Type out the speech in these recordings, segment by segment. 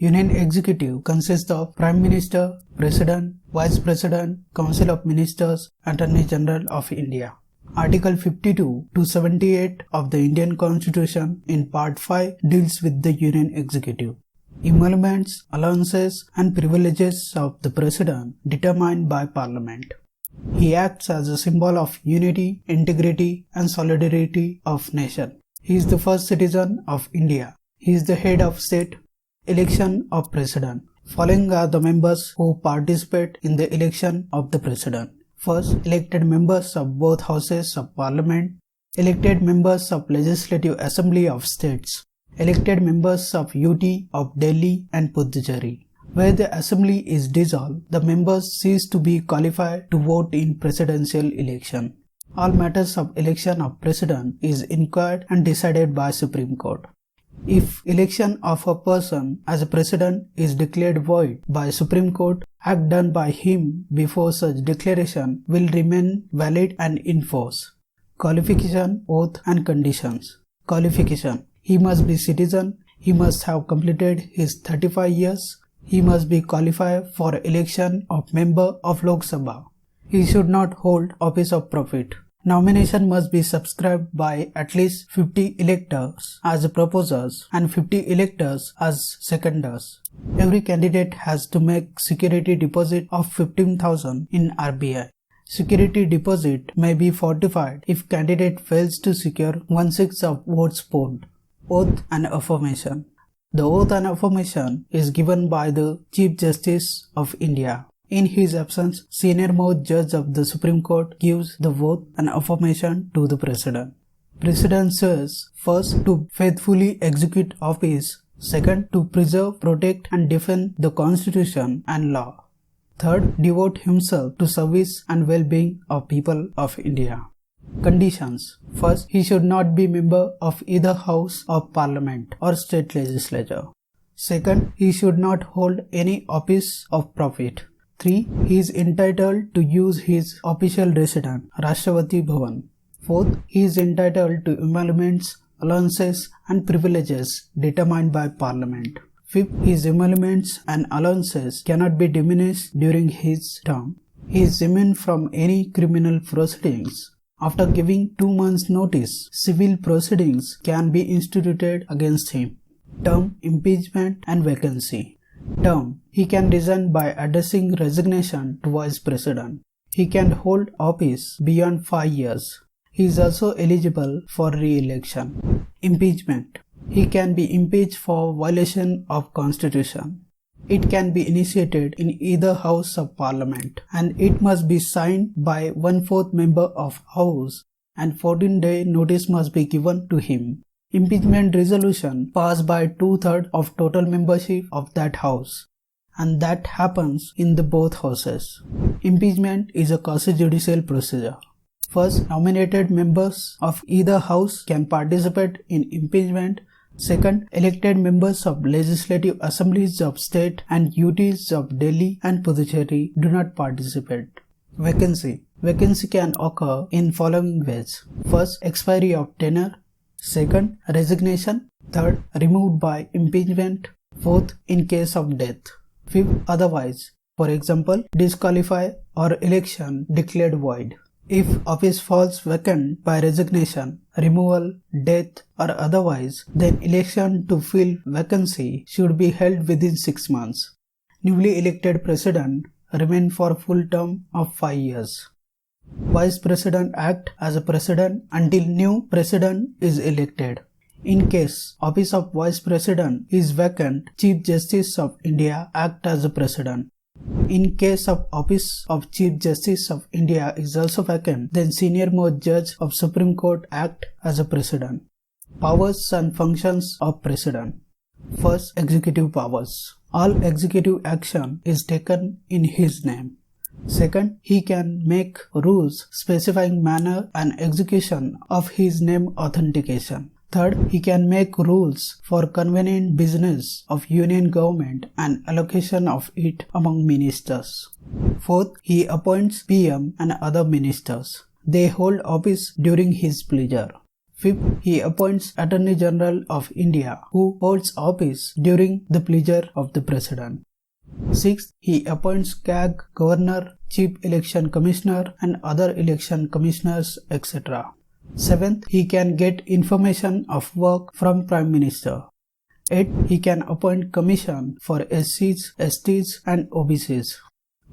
Union Executive consists of Prime Minister, President, Vice President, Council of Ministers, Attorney General of India. Article 52 to 78 of the Indian Constitution in Part 5 deals with the Union Executive. Emoluments, allowances and privileges of the President determined by Parliament. He acts as a symbol of unity, integrity and solidarity of nation. He is the first citizen of India. He is the head of state. Election of President. Following are the members who participate in the election of the President. First, elected members of both houses of Parliament. Elected members of Legislative Assembly of States. Elected members of UT of Delhi and Puducherry. Where the assembly is dissolved, the members cease to be qualified to vote in presidential election. All matters of election of President is inquired and decided by Supreme Court. If election of a person as a President is declared void by Supreme Court, act done by him before such declaration will remain valid and in force. Qualification, oath and conditions. Qualification. He must be citizen. He must have completed his 35 years. He must be qualified for election of member of Lok Sabha. He should not hold office of profit. Nomination must be subscribed by at least 50 electors as proposers and 50 electors as seconders. Every candidate has to make security deposit of 15,000 in RBI. Security deposit may be fortified if candidate fails to secure 1/6 of votes polled. Oath and affirmation. The oath and affirmation is given by the Chief Justice of India. In his absence, senior-most judge of the Supreme Court gives the oath and affirmation to the President. President says, first, to faithfully execute office. Second, to preserve, protect and defend the Constitution and law. Third, devote himself to service and well-being of people of India. Conditions. First, he should not be member of either House of Parliament or State Legislature. Second, he should not hold any office of profit. 3. He is entitled to use his official residence, Rashtrapati Bhavan. 4th, he is entitled to emoluments, allowances and privileges determined by Parliament. 5th, his emoluments and allowances cannot be diminished during his term. He is immune from any criminal proceedings. After giving 2 months' notice, civil proceedings can be instituted against him. Term, impeachment and vacancy. Term. He can resign by addressing resignation to Vice President. He can hold office beyond 5 years. He is also eligible for re-election. Impeachment. He can be impeached for violation of Constitution. It can be initiated in either House of Parliament and it must be signed by 1/4 member of House and 14-day notice must be given to him. Impeachment resolution passed by 2/3 of total membership of that House and that happens in the both houses. Impeachment is a quasi-judicial procedure. First, nominated members of either House can participate in impeachment. Second, elected members of Legislative Assemblies of State and UTs of Delhi and Puducherry do not participate. Vacancy. Vacancy can occur in following ways. First, expiry of tenure. Second, resignation. Third, removed by impeachment. Fourth, in case of death. Fifth, otherwise. For example, disqualify or election declared void. If office falls vacant by resignation, removal, death or otherwise, then election to fill vacancy should be held within 6 months. Newly elected President remain for full term of 5 years. Vice President act as a President until new President is elected. In case office of Vice President is vacant, Chief Justice of India act as a President. In case of office of Chief Justice of India is also vacant, then senior-most judge of Supreme Court act as a President. Powers and functions of President. First, executive powers. All executive action is taken in his name. Second, he can make rules specifying manner and execution of his name authentication. Third, he can make rules for convenient business of union government and allocation of it among ministers. Fourth, he appoints PM and other ministers. They hold office during his pleasure. Fifth, he appoints Attorney General of India, who holds office during the pleasure of the President. Sixth, he appoints CAG, Governor, Chief Election Commissioner and other election commissioners, etc. Seventh, he can get information of work from Prime Minister. Eighth, he can appoint commission for SCs, STs and OBCs.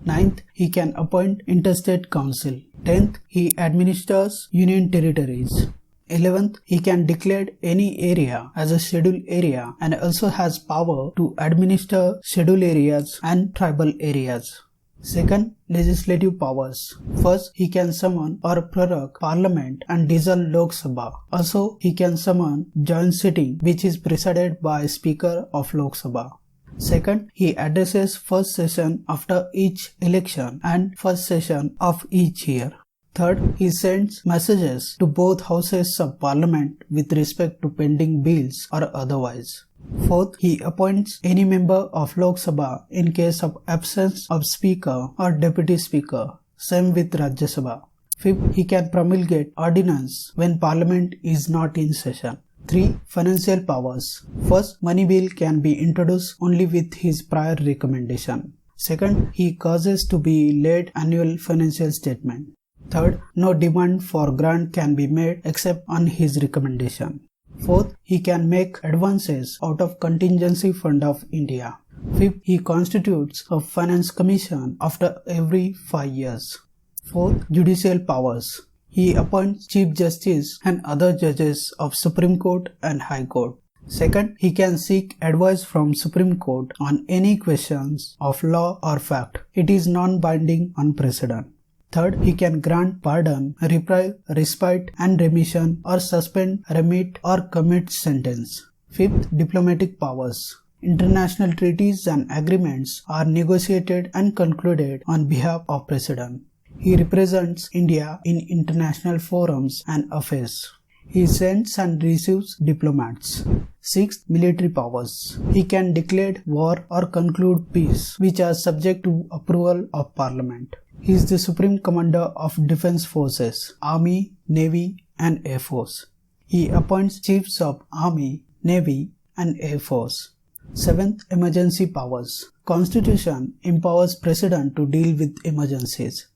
Ninth, he can appoint interstate council. 10th, he administers union territories. 11th, he can declare any area as a scheduled area and also has power to administer scheduled areas and tribal areas. Second, legislative powers. First, he can summon or prorogue Parliament and dissolve Lok Sabha. Also, he can summon joint sitting which is presided by Speaker of Lok Sabha. Second, he addresses first session after each election and first session of each year. Third, he sends messages to both houses of parliament with respect to pending bills or otherwise. Fourth, he appoints any member of Lok Sabha in case of absence of Speaker or Deputy Speaker. Same with Rajya Sabha. Fifth, he can promulgate ordinance when parliament is not in session. 3. Financial powers. First, money bill can be introduced only with his prior recommendation. Second, he causes to be laid annual financial statement. Third, no demand for grant can be made except on his recommendation. Fourth, he can make advances out of contingency fund of India. Fifth, he constitutes a finance commission after every 5 years. Fourth, judicial powers. He appoints Chief Justice and other judges of Supreme Court and High Court. Second, he can seek advice from Supreme Court on any questions of law or fact. It is non-binding on President. Third, he can grant pardon, reprieve, respite and remission or suspend, remit or commit sentence. Fifth, diplomatic powers. International treaties and agreements are negotiated and concluded on behalf of President. He represents India in international forums and affairs. He sends and receives diplomats. Sixth, military powers. He can declare war or conclude peace, which are subject to approval of Parliament. He is the Supreme Commander of Defence Forces, Army, Navy and Air Force. He appoints Chiefs of Army, Navy and Air Force. Seventh, emergency powers. Constitution empowers President to deal with emergencies.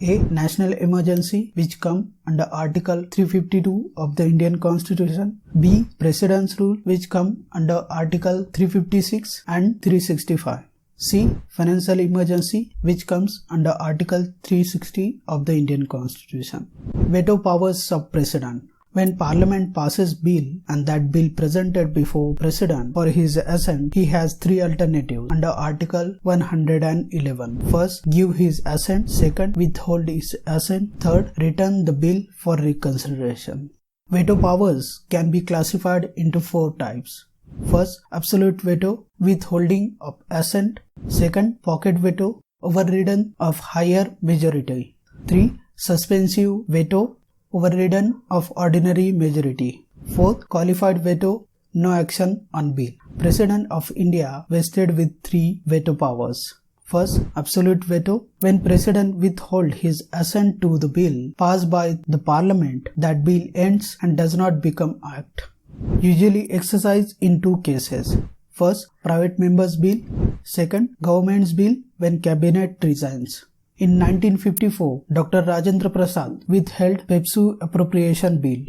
A. National emergency which come under Article 352 of the Indian Constitution. B. President's rule which come under Article 356 and 365. C. Financial emergency which comes under Article 360 of the Indian Constitution. Veto powers of President. When Parliament passes bill and that bill presented before President for his assent, he has 3 alternatives under Article 111. First, give his assent. Second, withhold his assent. Third, return the bill for reconsideration. Veto powers can be classified into 4 types. First, absolute veto, withholding of assent. Second, pocket veto, overridden of higher majority. 3. Suspensive veto, overridden of ordinary majority. Fourth, qualified veto, no action on bill. President of India vested with 3 veto powers. First, absolute veto. When President withholds his assent to the bill passed by the Parliament, that bill ends and does not become act. Usually exercised in 2 cases. First, private member's bill. Second, government's bill when cabinet resigns. In 1954, Dr. Rajendra Prasad withheld PEPSU appropriation bill.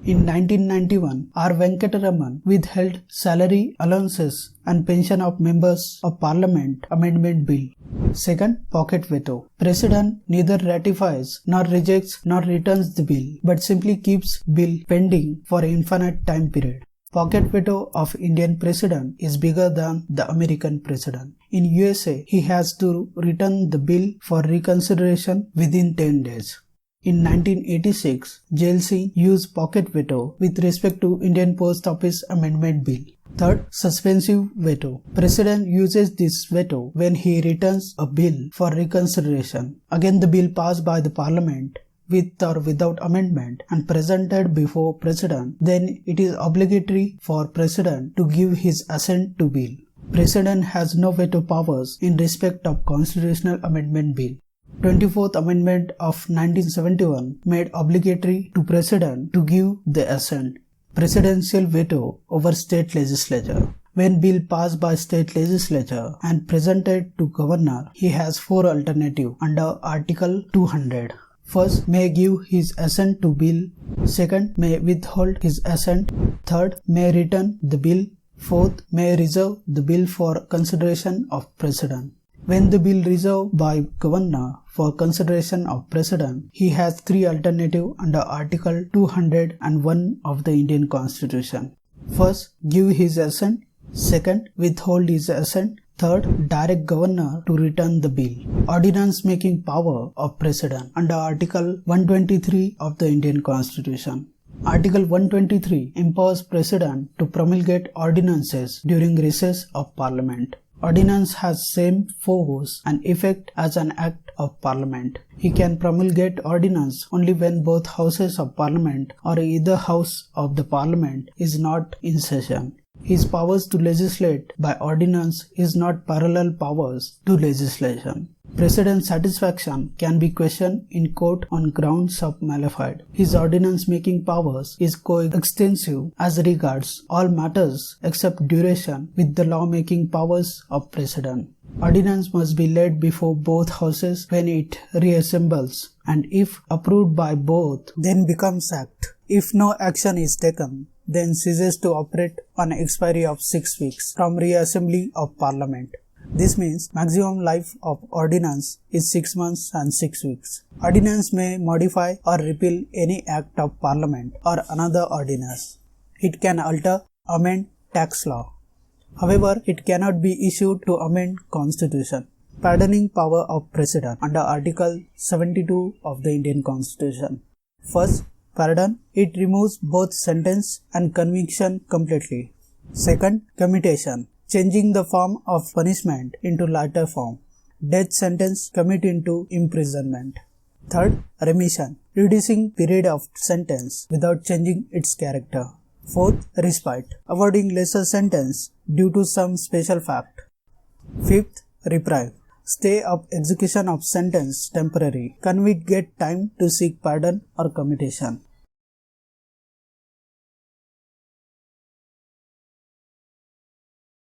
In 1991, R. Venkataraman withheld salary allowances and pension of members of parliament amendment bill. Second, pocket veto. President neither ratifies nor rejects nor returns the bill, but simply keeps bill pending for an infinite time period. Pocket veto of Indian President is bigger than the American President. In USA, he has to return the bill for reconsideration within 10 days. In 1986, JLC used pocket veto with respect to Indian Post Office Amendment Bill. Third, suspensive veto. President uses this veto when he returns a bill for reconsideration. Again, the bill passed by the Parliament with or without amendment and presented before President, then it is obligatory for President to give his assent to bill. President has no veto powers in respect of Constitutional Amendment Bill. 24th Amendment of 1971 made obligatory to President to give the assent, presidential veto over state legislature. When bill passed by state legislature and presented to Governor, he has 4 alternatives under Article 200. First, may give his assent to bill. Second, may withhold his assent. Third, may return the bill. Fourth, may reserve the bill for consideration of President. When the bill reserved by Governor for consideration of President, he has 3 alternatives under Article 201 of the Indian Constitution. First, give his assent. Second, withhold his assent. Third, direct Governor to return the bill. Ordinance making power of President under Article 123 of the Indian Constitution. Article 123 empowers President to promulgate ordinances during recess of Parliament. Ordinance has same force and effect as an act of Parliament. He can promulgate ordinance only when both houses of Parliament or either house of the Parliament is not in session. His powers to legislate by ordinance is not parallel powers to legislation. President's satisfaction can be questioned in court on grounds of malafide. His ordinance-making powers is coextensive as regards all matters except duration with the law-making powers of President. Ordinance must be laid before both houses when it reassembles, and if approved by both, then becomes act. If no action is taken, then ceases to operate on expiry of 6 weeks from reassembly of Parliament. This means maximum life of ordinance is 6 months and 6 weeks. Ordinance may modify or repeal any act of Parliament or another ordinance. It can alter, amend tax law. However, it cannot be issued to amend Constitution. Pardoning power of President under Article 72 of the Indian Constitution. First, pardon. It removes both sentence and conviction completely. Second, commutation. Changing the form of punishment into lighter form. Death sentence commute into imprisonment. Third, remission. Reducing period of sentence without changing its character. Fourth, respite. Avoiding lesser sentence due to some special fact. Fifth, reprieve. Stay of execution of sentence temporary. Convict get time to seek pardon or commutation.